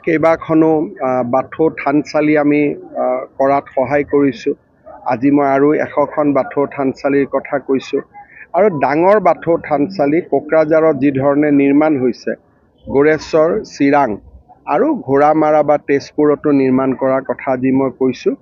কেইবাখনো বাথৌ থানচালি আমি কৰাত সহায় কৰিছোঁ। আজি মই আৰু 100খন বাথৌ থানচালিৰ কথা কৈছোঁ। আৰু ডাঙৰ বাথৌ থানচালি কোকৰাঝাৰত যি ধৰণে নিৰ্মাণ হৈছে, গোৰেশ্বৰ, চিৰাং আৰু ঘোঁৰামাৰা বা তেজপুৰতো নিৰ্মাণ কৰাৰ কথা আজি মই কৈছোঁ।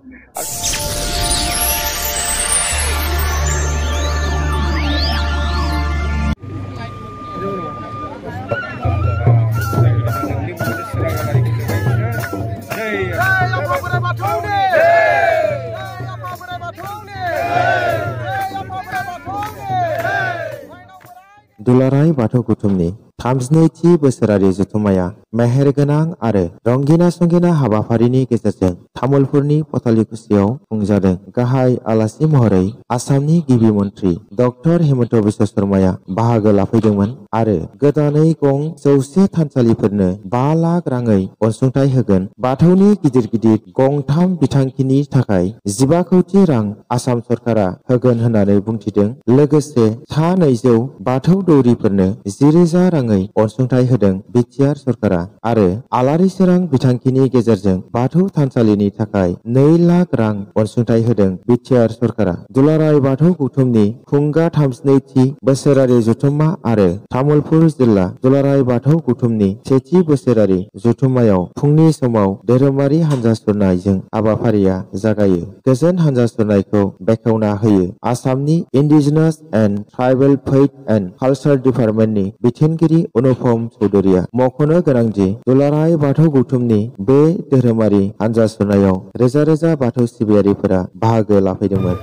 दुलाराय बाथौ गौथुमनि 32थि बोसोरारि जथुम्माया मेहेरगोनां आरो रंगिना संगिना हाबाफारिनि गेजेरजों तामुलपुरनि पटालिकुसियाव खुंजादों। गाहाय आलासि महरै आसामनि गिबि मन्त्रि डक्टर हेमन्त बिश्व शर्माया बाहागो लाफैदोंमोन आरो गोदानै गं 100 थानसालिफोरनो 5 लाख राङै अनसुंथाइ होगोन। बाथौनि गिदिर गिदिर गंथाम बिथांखिनि थाखाय 15 कौटि रां आसाम सरकारा होगोन होननानै बुंथिदों। लोगोसे सा 200 बाथौ दौरिफोरनो 10,000 राङै अनसुंथाइ होदों बिटिआर सरकारा आरो आलारि सोरां बिथांखिनि गेजेरजों बाथौ थानसालिनि थाखाय 2 लाख रां अनसुंथाइ होदों बिटिआर सरकारा। दुलाराय बाथौ गौथुमनि खुंगा 32थि बोसोरारि जथुम्मा आरो तामुलपुर जिल्ला दुलाराय बाथौ गौथुमनि 1थि बोसोरारि जथुम्मायाव फुंनि समाव धोरोमारि हान्जा सुरनायजों हाबाफारिया जागायो। गोजोन हान्जा सुरनायखौ बेखेवना होयो आसामनि indigenous and tribal faith and culture डिपार्टमेन्टनि बिथोनगिरि अनुपम चौधुरीया। मख'नो गोनांदि दुलाराय बाथौ गौथुमनि बे धोरोमारि हान्जा सुरनायाव रोजा रोजा बाथौ सिबियारिफोरा बाहागो लाफैदोंमोन।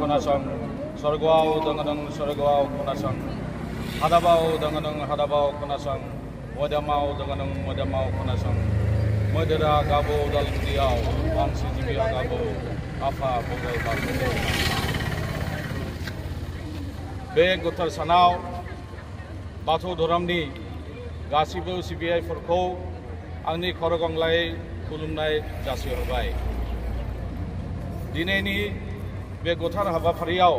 खोनासं स्वर्गआव दङ स्वर्गआव खोनासं हादाबाव दङ हादाबाव खोनासं मोदोमाव दङ मोदोमाव खोनासं मोदोरा गाबो उदालगुरियाव मानसि जिबिया गाबो आफा बोराइ बाथौ। बे गोथार सानाव बाथौ धोरोमनि गासिबो सिबियारिफोरखौ आंनि खर' गंग्लायै खुलुमनाय जासिहरबाय। दिनैनि बे गोथार हाबाफारियाव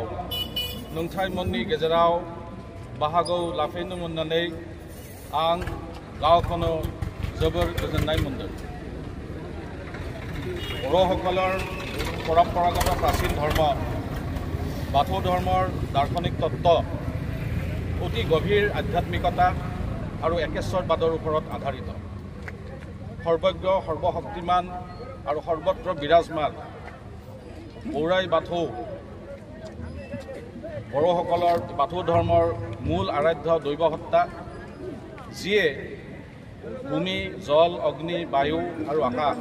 नोंथांमोननि गेजेराव बाहागो लाफैनो मोननानै आं गावखौनो जोबोर गोजोननाय मोनदों। बर'সকলৰ परम्परागत प्राचीन धर्म बाथौ धर्মৰ दार्शनिक तत्व অতি গভীৰ আধ্যাত্মিকতা আৰু একেশ্বৰবাদৰ ওপৰত আধাৰিত। সৰ্বজ্ঞ সৰ্বশক্তিমান আৰু সৰ্বত্ৰ বিৰাজমান বৌৰাই বাথৌ বড়োসকলৰ বাথৌ ধৰ্মৰ মূল আৰাধ্য দৈৱসত্তা, যিয়ে ভূমি, জল, অগ্নি, বায়ু আৰু আকাশ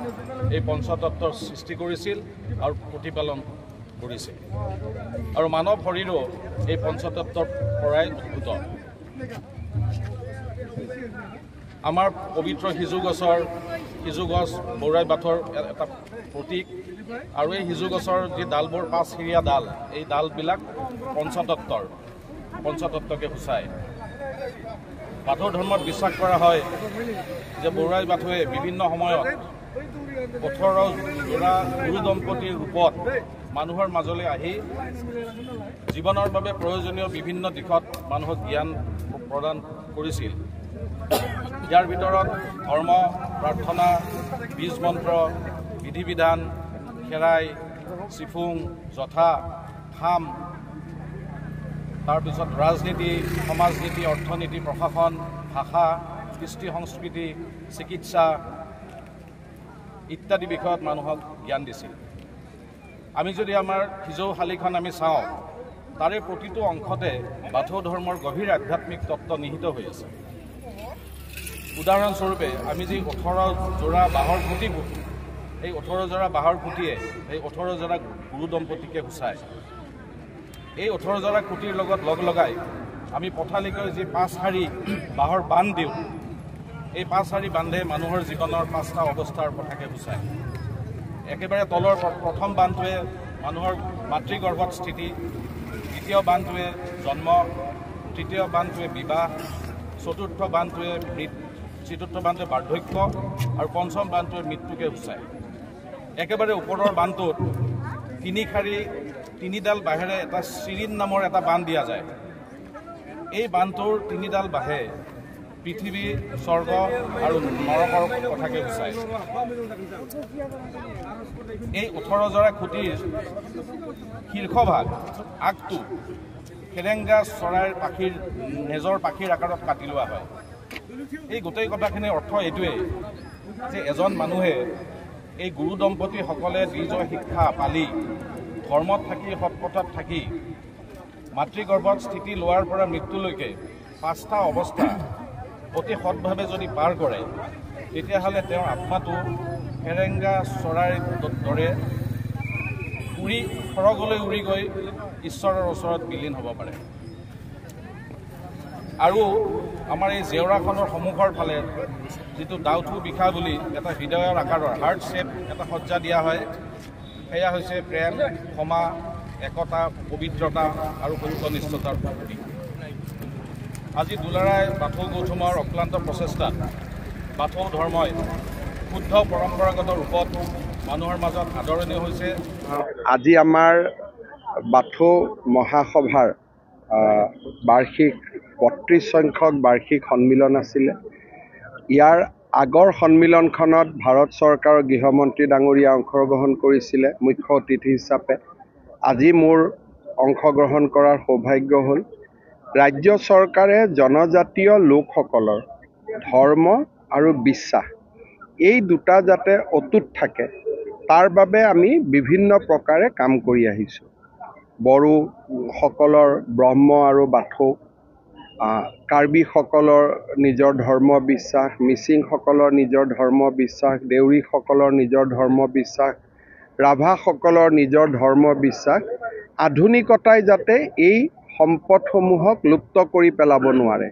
এই পঞ্চতত্বৰ সৃষ্টি কৰিছিল আৰু প্ৰতিপালন কৰিছিল। আৰু মানৱ শৰীৰো এই পঞ্চতত্বৰ পৰাই উদ্ভূত। আমাৰ পবিত্ৰ সিজু গছ বৌৰাই বাথৌৰ এটা প্ৰতীক। আৰু এই সিজু গছৰ যি ডালবোৰ 5 সিৰিয়া ডাল, এই ডালবিলাক পঞ্চতত্বকে সূচায়। বাথৌ ধৰ্মত বিশ্বাস কৰা হয় যে বৌৰাই বাথৌৱে বিভিন্ন সময়ত 18 জোৰা গুৰু দম্পতীৰ ৰূপত মানুহৰ মাজলৈ আহি জীৱনৰ বাবে প্ৰয়োজনীয় বিভিন্ন দিশত মানুহক জ্ঞান প্ৰদান কৰিছিল। ইয়াৰ ভিতৰত ধৰ্ম, প্ৰাৰ্থনা, বীজ মন্ত্ৰ, বিধি বিধান, খেৰাই, চিফুং, জঠা, খাম, তাৰপিছত ৰাজনীতি, সমাজনীতি, অৰ্থনীতি, প্ৰশাসন, ভাষা, কৃষ্টি সংস্কৃতি, চিকিৎসা ইত্যাদি বিষয়ত মানুহক জ্ঞান দিছিল। আমি যদি আমাৰ সিজৌশালীখন আমি চাওঁ, তাৰে প্ৰতিটো অংশতে বাথৌ ধৰ্মৰ গভীৰ আধ্যাত্মিক তত্ত্ব নিহিত হৈ আছে। উদাহৰণস্বৰূপে আমি যি 18 যোৰা বাঁহৰ খুঁটি পুতোঁ, এই 18 যোৰা বাঁহৰ খুঁটিয়ে এই 18 যোৰা গুৰু দম্পতীকে সূচায়। এই 18 যোৰা খুঁটিৰ লগত লগ লগাই আমি পথালিকৈ যি 5 শাৰী বাঁহৰ বান্ধ দিওঁ, এই 5 শাৰী বান্ধে মানুহৰ জীৱনৰ 5টা অৱস্থাৰ কথাকে সূচায়। একেবাৰে তলৰ প্ৰথম বান্ধটোৱে মানুহৰ মাতৃগৰ্ভত স্থিতি, দ্বিতীয় বান্ধটোৱে জন্ম, তৃতীয় বান্ধটোৱে বিবাহ, চতুৰ্থ বান্ধটোৱে বাৰ্ধক্য আৰু পঞ্চম বান্ধটোৱে মৃত্যুকে সূচায়। একেবাৰে ওপৰৰ বান্ধটোত 3 শাৰী 3ডাল বাঁহেৰে এটা চিৰিন নামৰ এটা বান্ধ দিয়া যায়। এই বান্ধটোৰ 3ডাল বাঁহে পৃথিৱী, স্বৰ্গ আৰু নৰকৰ কথাকে সূচায়। এই 18 যোৰা খুঁটিৰ শীৰ্ষভাগ আগটো ফেৰেংগা চৰাইৰ নেজৰ পাখিৰ আকাৰত কাটি লোৱা হয়। এই গোটেই কথাখিনিৰ অৰ্থ এইটোৱেই যে এজন মানুহে এই গুৰু দম্পতীসকলে দি যোৱা শিক্ষা পালি ধৰ্মত থাকি, সৎপথত থাকি, মাতৃগৰ্ভত স্থিতি লোৱাৰ পৰা মৃত্যুলৈকে 5টা অৱস্থা অতি সৎভাৱে যদি পাৰ কৰে, তেতিয়াহ'লে তেওঁৰ আত্মাটো ফেৰেংগা চৰাইৰ দৰে স্বৰ্গলৈ উৰি গৈ ঈশ্বৰৰ ওচৰত বিলীন হ'ব পাৰে। আৰু আমাৰ এই জেওৰাখনৰ সন্মুখৰ ফালে যিটো ডাউথু বিশা বুলি এটা হৃদয়ৰ আকাৰৰ হাৰ্ট শ্বেপ এটা সজ্জা দিয়া হয়, সেয়া হৈছে প্ৰেম, ক্ষমা, একতা, পবিত্ৰতা আৰু সত্যনিষ্ঠতাৰ প্ৰতীক। আজি দুলাৰাই বাথৌ গৌতমৰ অক্লান্ত প্ৰচেষ্টাত বাথৌ ধৰ্মই শুদ্ধ পৰম্পৰাগত ৰূপত মানুহৰ মাজত আদৰণীয় হৈছে। আজি আমাৰ বাথৌ মহাসভাৰ বাৰ্ষিক 32 সংখ্যক বাৰ্ষিক সন্মিলন আছিলে। ইয়াৰ আগৰ সন্মিলনখনত ভাৰত চৰকাৰৰ গৃহমন্ত্ৰী ডাঙৰীয়া অংশগ্ৰহণ কৰিছিলে মুখ্য অতিথি হিচাপে। আজি মোৰ অংশগ্ৰহণ কৰাৰ সৌভাগ্য হ'ল। ৰাজ্য চৰকাৰে জনজাতীয় লোকসকলৰ ধৰ্ম আৰু বিশ্বাস এই দুটা যাতে অটুট থাকে, তাৰ বাবে আমি বিভিন্ন প্ৰকাৰে কাম কৰি আহিছোঁ। বড়োসকলৰ ব্ৰহ্ম আৰু বাথৌ, কাৰ্বিসকলৰ নিজৰ ধৰ্ম বিশ্বাস, মিচিংসকলৰ নিজৰ ধৰ্ম বিশ্বাস, দেউৰীসকলৰ নিজৰ ধৰ্ম বিশ্বাস, ৰাভাসকলৰ নিজৰ ধৰ্ম বিশ্বাস, আধুনিকতাই যাতে এই সম্পদসমূহক লুপ্ত কৰি পেলাব নোৱাৰে,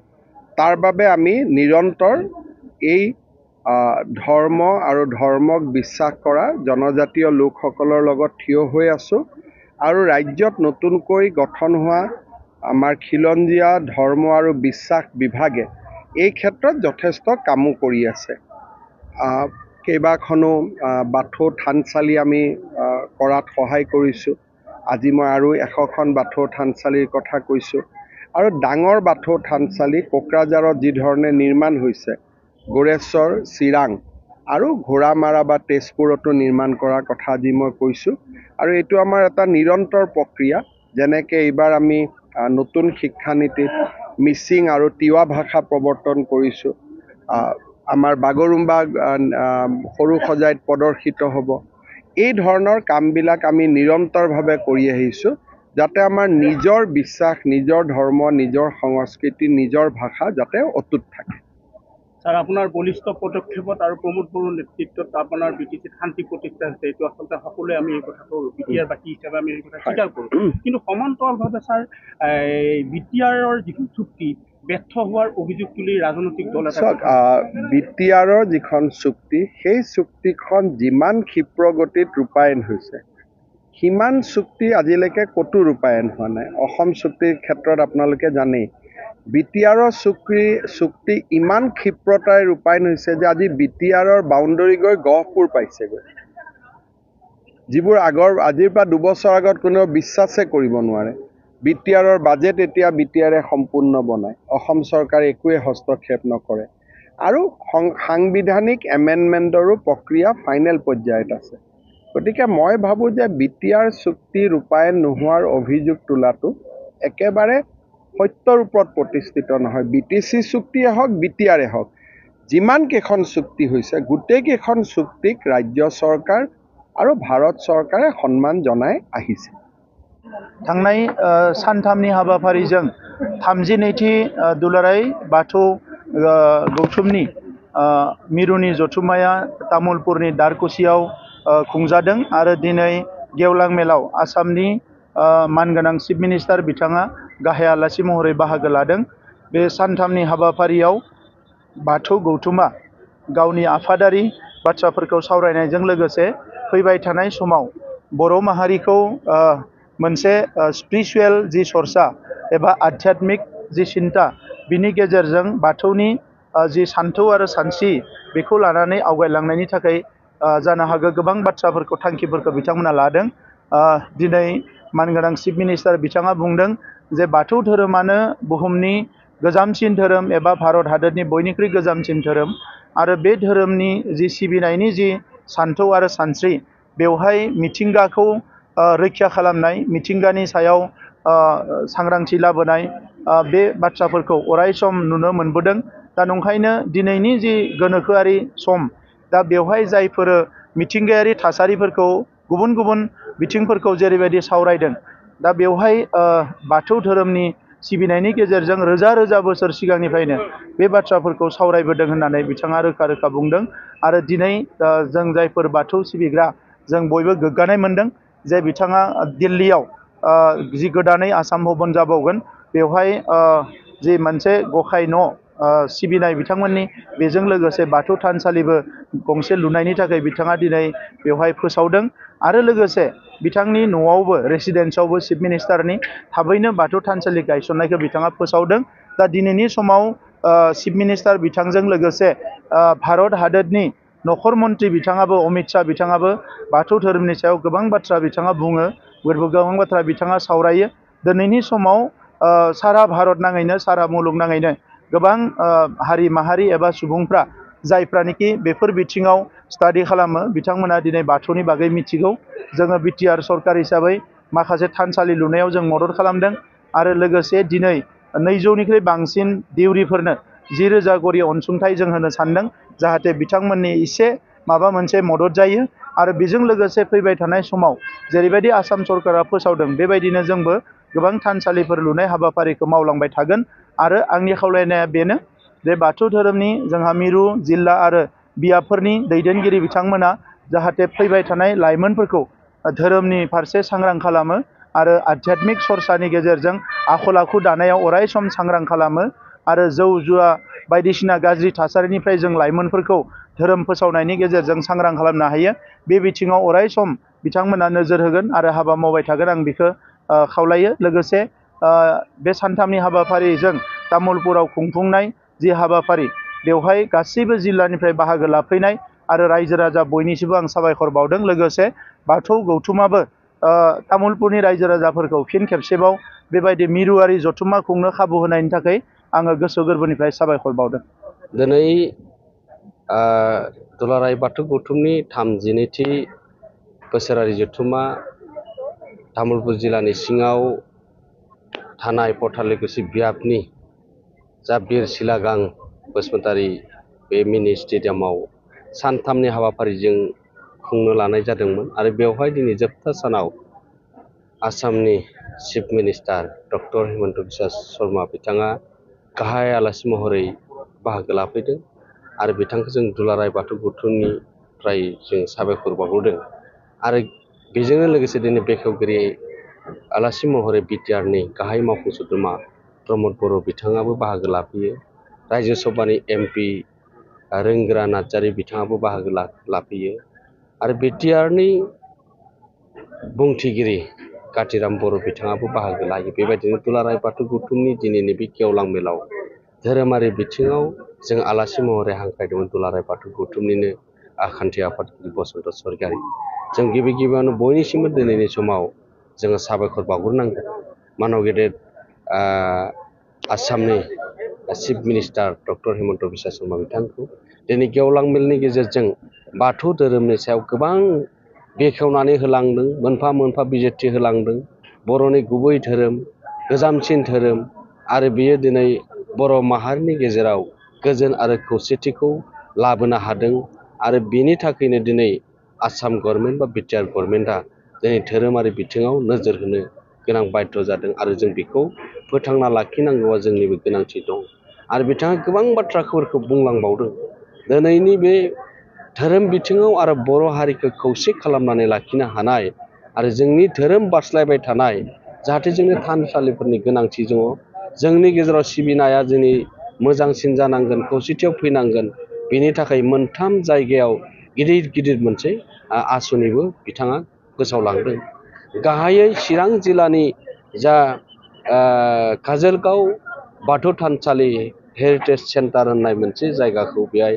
তাৰ বাবে আমি নিৰন্তৰ এই ধৰ্ম আৰু ধৰ্মক বিশ্বাস কৰা জনজাতীয় লোকসকলৰ লগত থিয় হৈ আছোঁ। আৰু ৰাজ্যত নতুনকৈ গঠন হোৱা আমাৰ খিলঞ্জীয়া ধৰ্ম আৰু বিশ্বাস বিভাগে এই ক্ষেত্ৰত যথেষ্ট কামো কৰি আছে। কেইবাখনো বাথৌ থানচালি আমি কৰাত সহায় কৰিছোঁ। আজি মই আৰু 100খন বাথৌ থানচালিৰ কথা কৈছোঁ। আৰু ডাঙৰ বাথৌ থানচালি কোকৰাঝাৰত যি ধৰণে নিৰ্মাণ হৈছে, গোৰেশ্বৰ, চিৰাং আৰু ঘোঁৰামাৰা বা তেজপুৰতো নিৰ্মাণ কৰাৰ কথা আজি মই কৈছোঁ। আৰু এইটো আমাৰ এটা নিৰন্তৰ প্ৰক্ৰিয়া। যেনেকৈ এইবাৰ আমি নতুন শিক্ষানীতিত মিচিং আৰু তিৱা ভাষা প্ৰৱৰ্তন কৰিছোঁ। আমাৰ বাগৰুম্বা সৰু সজাইত প্ৰদৰ্শিত হ'ব। এই ধৰণৰ কামবিলাক আমি নিৰন্তৰভাৱে কৰি আহিছোঁ, যাতে আমাৰ নিজৰ বিশ্বাস, নিজৰ ধৰ্ম, নিজৰ সংস্কৃতি, নিজৰ ভাষা যাতে অটুট থাকে। ছাৰ, আপোনাৰ বলিষ্ঠ পদক্ষেপত আৰু প্ৰমোদ বড়োৰ নেতৃত্বত আপোনাৰ BTCত শান্তি প্ৰতিষ্ঠা হৈছে। এইটো আচলতে সকলোৱে আমি এই কথাটো BTR বাকী হিচাপে আমি এই কথা স্বীকাৰ কৰোঁ। কিন্তু সমান্তৰালভাৱে ছাৰ, BTRৰ যিখন চুক্তি ব্যৰ্থ হোৱাৰ অভিযোগ তুলি ৰাজনৈতিক দল এটা BTRৰ যিখন চুক্তি, সেই চুক্তিখন যিমান ক্ষীপ্ৰ গতিত ৰূপায়ণ হৈছে, সিমান চুক্তি আজিলৈকে ক'তো ৰূপায়ণ হোৱা নাই। অসম চুক্তিৰ ক্ষেত্ৰত আপোনালোকে জানেই, BTRৰ চুক্তি ইমান ক্ষিপ্ৰতাৰে ৰূপায়ণ হৈছে যে আজি BTRৰ বাউণ্ডৰী গৈ গহপুৰ পাইছেগৈ, যিবোৰ আজিৰ পৰা 2 বছৰ আগত কোনেও বিশ্বাসে কৰিব নোৱাৰে। BTRৰ বাজেট এতিয়া BTRে সম্পূৰ্ণ বনায় অসম চৰকাৰে একোৱে হস্তক্ষেপ নকৰে আৰু সাংবিধানিক এমেণ্ডমেণ্টৰো প্ৰক্ৰিয়া ফাইনেল পৰ্যায়ত আছে গতিকে মই ভাবোঁ যে BTR চুক্তি ৰূপায়ণ নোহোৱাৰ অভিযোগ তোলাটো একেবাৰে সত্যৰ ওপৰত প্ৰতিষ্ঠিত নহয় BTC চুক্তিয়ে হওক BTRে হওক যিমান কেইখন চুক্তি হৈছে গোটেইকেইখন চুক্তিক ৰাজ্য চৰকাৰ আৰু ভাৰত চৰকাৰে সন্মান জনাই আহিছে थांनाय सानथामनि हाबाफारिजों 32थि दुलाराय बाथौ गौथुमनि मिरुनि जथुम्माया तामुलपुरनि दारकुसियाव खुंजादों आरो दिनै गेवलां मेलाव आसामनि मानगोनां चिफ मिनिस्टार बिथाङा गाहाय आलासि महरै बाहागो लादों बे सानथामनि हाबाफारियाव बाथौ गौथुमा गावनि आफादारि बाथ्राफोरखौ सावरायनायजों लोगोसे फैबाय थानाय समाव बर' माहारिखौ मोनसे स्पिरिचुवेल जि सरसा एबा आध्यात्मिक जि सिन्ता बिनि गेजेरजों बाथौनि जि सान्थौ आरो सानस्रि बेखौ लानानै आवगायलांनायनि थाखाय जानो हागौ गोबां बाथ्राफोरखौ थांखिफोरखौ बिथांमोना लादों दिनै मानगोनां चिफ मिनिस्टार बिथाङा बुंदों जे बाथौ धोरोमानो बुहुमनि गोजामसिन धोरोम एबा भारत हादरनि बयनिख्रुइ गोजामसिन धोरोम आरो बे धोरोमनि जि सिबिनायनि जि सान्थौ आरो सानस्रि बेवहाय मिथिंगाखौ रैखा खालामनाय मिथिंगानि सायाव सांग्रांथि लाबोनाय बे बाथ्राफोरखौ अराय सम नुनो मोनबोदों दा नंखायनो दिनैनि जि गोनोखोआरि सम दा बेवहाय जायफोर मिथिंगायारि थासारिफोरखौ गुबुन गुबुन बिथिंफोरखौ जेरैबायदि सावरायदों दा बेवहाय बाथौ धोरोमनि सिबिनायनि गेजेरजों रोजा रोजा बोसोर सिगांनिफ्रायनो बे बाथ्राफोरखौ सावरायबोदों होननानै बिथाङा रोखा रोखा बुंदों आरो दिनै जों जायफोर बाथौ सिबिग्रा जों बयबो गोग्गानाय मोनदों जे बिथाङा दिल्लीयाव जि गोदानै आसाम भवन जाबावगोन बेवहाय जि मोनसे गखाय न' सिबिनाय बिथांमोननि बेजों लोगोसे बाथौ थानसालिबो गंसे लुनायनि थाखाय बिथाङा दिनै बेवहाय फोसावदों आरो लोगोसे बिथांनि न'आवबो रेसिडेन्सआवबो चिफ मिनिस्टारनि थाबैनो बाथौ थानसालि गायसननायखौ बिथाङा फोसावदों दा दिनैनि समाव चिफ मिनिस्टार बिथांजों लोगोसे भारत हादरनि नखर मन्त्रि बिथाङाबो अमित शाह बिथाङाबो बाथौ धोरोमनि सायाव गोबां बाथ्रा बिथाङा बुङो गोबां बाथ्रा बिथाङा सावरायो दिनैनि समाव सारा भारत नाङैनो सारा मुलुग नाङैनो गोबां हारि माहारि एबा सुबुंफ्रा जायफ्रानोखि बेफोर बिथिङाव स्टाडि खालामो बिथांमोना दिनै बाथौनि बागै मिथिगौ जोङो BTR सरकार हिसाबै माखासे थानसालि लुनायाव जों मदद खालामदों आरो लोगोसे दिनै 200निख्रुइ बांसिन दिउरिफोरनो 10,000 गरि अनसुंथाइ जों होनो सानदों जाहाथे बिथांमोननि एसे माबा मोनसे मदद जायो आरो बेजों लोगोसे फैबाय थानाय समाव जेरैबायदि आसाम सरकारा फोसावदों बेबायदिनो जोंबो गोबां थानसालिफोर लुनाय हाबाफारिखौ मावलांबाय थागोन आरो आंनि खावलायनाया बेनो जे बाथौ धोरोमनि जोंहा मिरु जिल्ला आरो बियाबफोरनि दैदेनगिरि बिथांमोना जाहाथे फैबाय थानाय लाइमोनफोरखौ धोरोमनि फारसे सांग्रां खालामो आरो आध्यात्मिक सरसानि गेजेरजों आखल आखु दानायाव अराय सम सांग्रां खालामो आरो जौ जुवा बायदिसिना गाज्रि थासारिनिफ्राय जों लाइमोनफोरखौ धोरोम फोसावनायनि गेजेरजों सांग्रां खालामनो हायो बे बिथिङाव अराय सम बिथांमोना नोजोर होगोन आरो हाबा मावबाय थागोन आं बेखौ खावलायो लोगोसे बे सानथामनि हाबाफारिजों तामुलपुराव खुंफुंनाय जि हाबाफारि बेवहाय गासैबो जिल्लानिफ्राय बाहागो लाफैनाय आरो रायजो राजा बयनिसिमबो आं साबायखर बावदों लोगोसे बाथौ गौथुमाबो तामुलपुरनि रायजो राजाफोरखौ फिन खेबसेबाव बेबायदि मिरुआरि जथुम्मा खुंनो खाबु होनायनि थाखाय आङो गोसो गोरबोनिफ्राय साबायखर बावदों दिनै दुलाराय बाथौ गौथुमनि 32थि बोसोरारि जथुम्मा तामुलपुर जिल्लानि सिङाव थानाय पथालिकुसि बियाबनि जा बिर सिलागां बसुमतारी बे मिनि स्टेडियामाव सानथामनि हाबाफारिजों खुंनो लानाय जादोंमोन आरो बेवहाय दिनै जोबथा सानाव आसामनि chief minister doctor Himanta Biswa Sharma बिथाङा गाहाय आलासि महरै बाहागो लाफैदों आरो बिथांखौ जों दुलाराय बाथौ गौथुमनिफ्राय जों साबायखर बावहरदों आरो बेजोंनो लोगोसे दिनै बेखेवगिरि आलासि महरै BTRनि गाहाय मावफुं सोद्रोमा प्रमद बर' बिथाङाबो बाहागो लाफैयो रायजो सभानि MP रोंगोरा नार्जारी बिथाङाबो बाहागो लाफैयो आरो BTRनि बुंथिगिरि कातिराम बर' बिथाङाबो बाहागो लायो बेबायदिनो दुलाराय बाथौ गौथुमनि दिनैनि बे गेवलां मेलाव धोरोमारि बिथिङाव जों आलासि महरै हांख्रायदोंमोन दुलाराय बाथौ गौथुमनिनो आखान्थि आफादगिरि बसन्त स्वरगियारि जों गिबि गिबियावनो बयनिसिमबो दिनैनि समाव जोङो साबायखर बावग्रोनांगोन मानव गेदेर आसामनि chief minister doctor Himanta Biswa Sharma बिथांखौ दिनै गेवलां मेलनि गेजेरजों बाथौ धोरोमनि सायाव गोबां बेखेवनानै होलांदों, मोनफा मोनफा बिजिरथि होलांदों। बर'नि गुबै धोरोम, गोजामसिन धोरोम आरो बेयो दिनै बर' माहारिनि गेजेराव गोजोन आरो खौसेथिखौ लाबोनो हादों आरो बेनि थाखायनो दिनै आसाम गभर्नमेन्ट बा बिटिआर गभर्नमेन्टआ दिनै धोरोमारि बिथिङाव नोजोर होनो गोनां बाध्य जादों आरो जों बेखौ फोथांना लाखिनांगौआ जोंनिबो गोनांथि दं। आरो बिथाङा गोबां बाथ्राफोरखौ बुंलांबावदों। दिनैनि बे धोरोम बिथिङाव आरो बर' हारिखौ खौसे खालामनानै लाखिनो हानाय आरो जोंनि धोरोम बास्लायबाय थानाय जाहाथे जोंनि थानसालिफोरनि गोनांथि दङ। जोंनि गेजेराव सिबिनाया दिनै मोजांसिन जानांगोन, खौसेथियाव फैनांगोन। बेनि थाखाय मोनथाम जायगायाव गिदिर गिदिर मोनसे आसनिबो बिथाङा फोसावलांदों। गाहायै चिरां जिल्लानि जा काजलगाव बाथौ थानसालि हेरिटेज सेन्टार होननाय मोनसे जायगाखौ बेहाय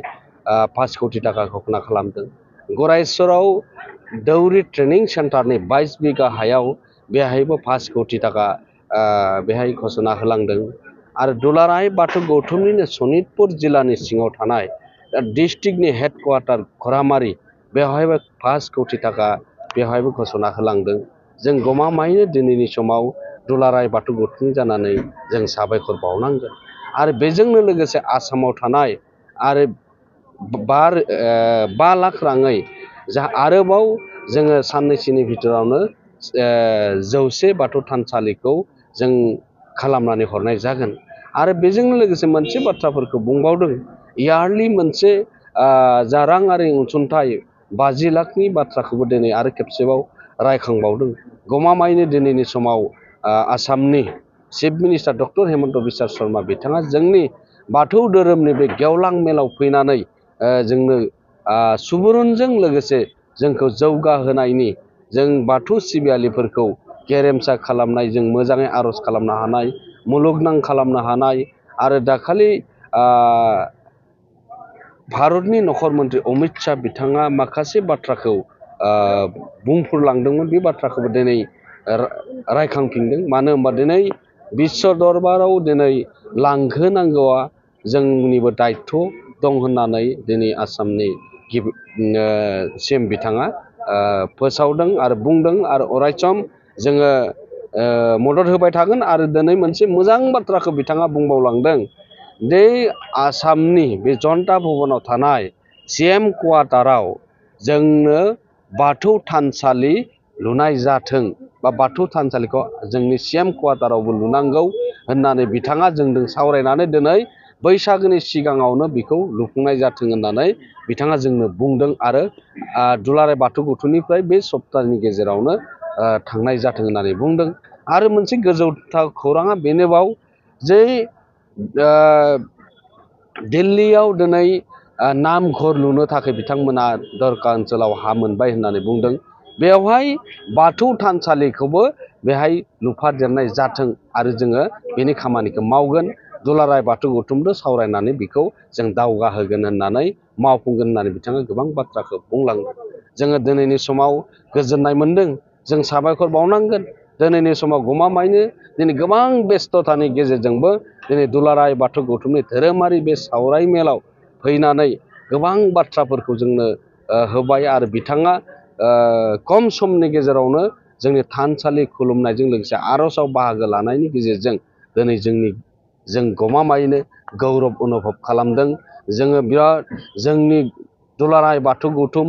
5 कोटि थाखा घोषणा खालामदों। गरायसराव दौरि ट्रेनिं सेन्टारनि 22 बिगा हायाव बेहायबो 5 कोटि थाखा बेहाय घोषणा होलांदों। आरो दुलाराय बाथौ गौथुमनिनो सनितपुर जिल्लानि सिङाव थानाय डिस्ट्रिक्टनि हेडक्वार्टार खरामारि बेवहायबो 5 कोटि थाखा बेवहायबो घोषणा होलांदों। जों गमामायैनो दिनैनि समाव दुलाराय बाथौ गौथुमनि जानानै जों साबायखर बावनांगोन। आरो बेजोंनो लोगोसे आसामाव थानाय आरो 5 लाख राङै जा आरोबाव जोङो साननैसोनि भितरावनो 100 बाथौ थानसालिखौ जों खालामनानै हरनाय जागोन। आरो बेजोंनो लोगोसे मोनसे बाथ्राफोरखौ बुंबावदों, इयारलि मोनसे जा राङारि अनसुंथाइ 50 लाखनि बाथ्राखौबो दिनै आरो खेबसेबाव रायखांबावदों। गमामायैनो दिनैनि समाव आसामनि chief minister doctor Himanta Biswa Sharma बिथाङा जोंनि बाथौ धोरोमनि बे गेवलां मेलाव फैनानै जोंनो सुबुरुनजों लोगोसे जोंखौ जौगाहोनायनि, जों बाथौ सिबियारिफोरखौ गेरेमसा खालामनाय, जों मोजाङै आर'ज खालामनो हानाय, मुलुगनां खालामनो हानाय आरो दाखालि भारतनि नखर मन्त्रि अमित शाह बिथाङा माखासे बाथ्राखौ बुंफोरलांदोंमोन। बे बाथ्राखौबो दिनै रायखांफिनदों। मानो होनबा दिनै बिश्व दरबाराव दिनै लांहोनांगौआ जोंनिबो दायित्व दं होननानै दिनै आसामनि सिएम बिथाङा फोसावदों आरो बुंदों। आरो अरायसम जोङो मदद होबाय थागोन। आरो दिनै मोनसे मोजां बाथ्राखौ बिथाङा बुंबावलांदों दे आसामनि बे जनता भवनाव थानाय सिएम क्वार्टाराव जोंनो बाथौ थानसालि लुनाय जाथों बा बाथौ थानसालिखौ जोंनि सिएम क्वार्टारावबो लुनांगौ होननानै बिथाङा जोंजों सावरायनानै दिनै बैसागोनि सिगाङावनो बेखौ लुफुंनाय जाथों होननानै बिथाङा जोंनो बुंदों। आरो दुलाराय बाथौ गौथुमनिफ्राय बे सप्ताहनि गेजेरावनो थांनाय जाथों होननानै बुंदों। आरो मोनसे गोजौथार खौराङा बेनोबाव जे दिल्लीयाव दिनै नामघर लुनो थाखाय बिथांमोना दरका ओनसोलाव हा मोनबाय होननानै बुंदों। बेवहाय बाथौ थानसालिखौबो बेहाय लुफादेरनाय जाथों आरो जोङो बेनि खामानिखौ मावगोन। दुलाराय बाथौ गौथुमजों सावरायनानै बेखौ जों दावगाहोगोन होननानै मावफुंगोन होननानै बिथाङा गोबां बाथ्राखौ बुंलांदों। जोङो दिनैनि समाव गोजोननाय मोनदों। जों साबायखर बावनांगोन। दिनैनि समाव गमामायैनो दिनै गोबां बेस्थ'तानि गेजेरजोंबो दिनै दुलाराय बाथौ गौथुमनि धोरोमारि बे सावराय मेलाव फैनानै गोबां बाथ्राफोरखौ जोंनो होबाय। आरो बिथाङा खम समनि गेजेरावनो जोंनि थानसालि खुलुमनायजों लोगोसे आर'जआव बाहागो लानायनि गेजेरजों दिनै जों गमामायैनो गौरब अनुभब खालामदों। जोङो बिराद जोंनि दुलाराय बाथौ गौथुम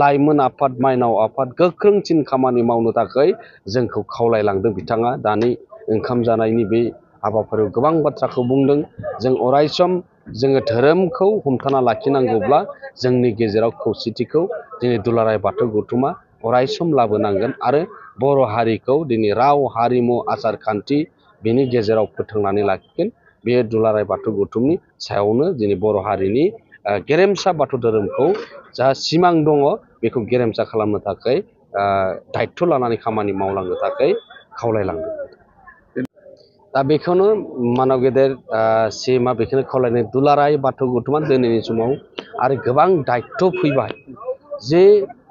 लाइमोन आफाद, माइनाव आफाद गोख्रोंसिन खामानि मावनो थाखाय जोंखौ खावलायलांदों। बिथाङा दानि ओंखाम जानायनि बे हाबाफारियाव गोबां बाथ्राखौ बुंदों। जों अरायसम जोङो धोरोमखौ हमथाना लाखिनांगौब्ला जोंनि गेजेराव खौसेथिखौ दिनै दुलाराय बाथौ गौथुमा अरायसम लाबोनांगोन। आरो बर' हारिखौ दिनै राव, हारिमु, आसार खान्थि बेनि गेजेराव फोथांनानै लाखिगोन। बे दुलाराय बाथौ गौथुमनि सायावनो दिनै बर' हारिनि गेरेमसा बाथौ धोरोमखौ जा सिमां दङ बेखौ गेरेमसा खालामनो थाखाय दायित्व लानानै खामानि मावलांनो थाखाय खावलायलांदों। दा बेखौनो मानव गेदेर सिएमआ बेखौनो खावलायनाय दुलाराय बाथौ गौथुमा दिनैनि समाव आरो गोबां दायित्व फैबाय जे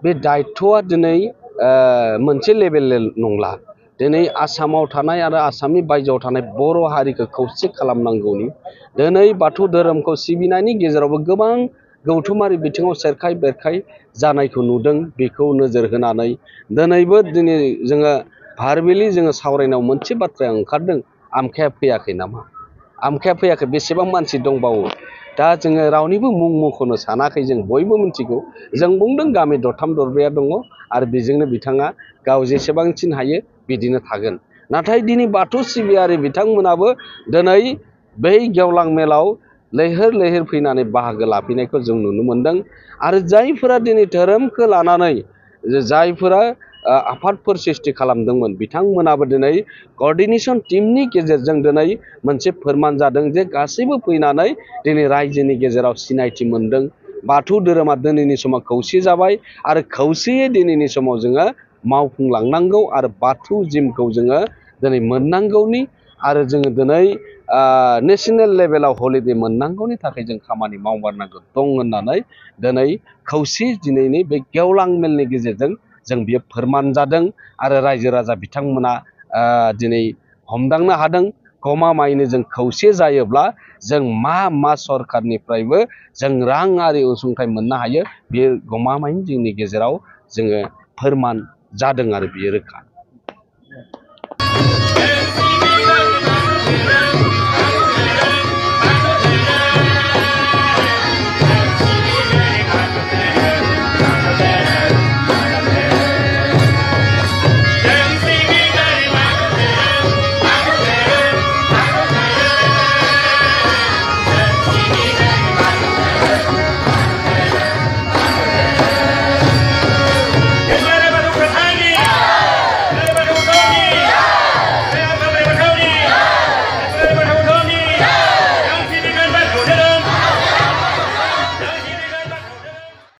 बे दायित्वआ दिनै मोनसे लेभेल नंला। दिनै आसामाव थानाय आरो आसामनि बायजोआव थानाय बर' हारिखौ खौसे खालामनांगौनि दिनै बाथौ धोरोमखौ सिबिनायनि गेजेरावबो गोबां गौथुमारि बिथिङाव सेरखाय बेरखाय जानायखौ नुदों। बेखौ नोजोर होनानै दिनैबो जोङो भारबेलि जोङो सावरायनायाव मोनसे बाथ्राया ओंखारदों, आमखाया फैयाखै नामा? आमखाया फैयाखै, बेसेबां मानसि दंबावो? दा जोङो रावनिबो मुं मख'नो सानाखै, जों बयबो मिथिगौ। जों बुंदों गामि दरथाम दरब्रैया दङ आरो बेजोंनो बिथाङा गाव जेसेबांसिन हायो बिदिनो थागोन। नाथाय दिनै बाथौ सिबियारि बिथांमोनाबो दिनै बै गेवलां मेलाव लैहोर लैहोर फैनानै बाहागो लाफैनायखौ जों नुनो मोनदों। आरो जायफोरा दिनै धोरोमखौ लानानै जायफोरा आफादफोर सृष्टि खालामदोंमोन बिथांमोनाबो दिनै क'र्डिनेशन टीमनि गेजेरजों दिनै मोनसे फोरमान जादों जे गासैबो फैनानै दिनै रायजोनि गेजेराव सिनायथि मोनदों। बाथौ धोरोमा दिनैनि समाव खौसे जाबाय आरो खौसेयै दिनैनि समाव जोङो मावफुंलांनांगौ आरो बाथौ जिमखौ जोङो दिनै मोननांगौनि आरो जोङो दिनै नेसनेल लेभेलाव हलिडे मोननांगौनि थाखाय जों खामानि मावमारनांगौ दं होननानै दिनै खौसे दिनैनि बे गेवलां मेलनि गेजेरजों जों बियो फोरमान जादों। आरो रायजो राजा बिथांमोना दिनै हमदांनो हादों गमामायैनो जों खौसे जायोब्ला जों मा सरखारनिफ्रायबो जों राङारि अनसुंथाइ मोननो हायो, बे गमामायैनो जोंनि गेजेराव जोङो फोरमान जादों आरो बियो रोखा।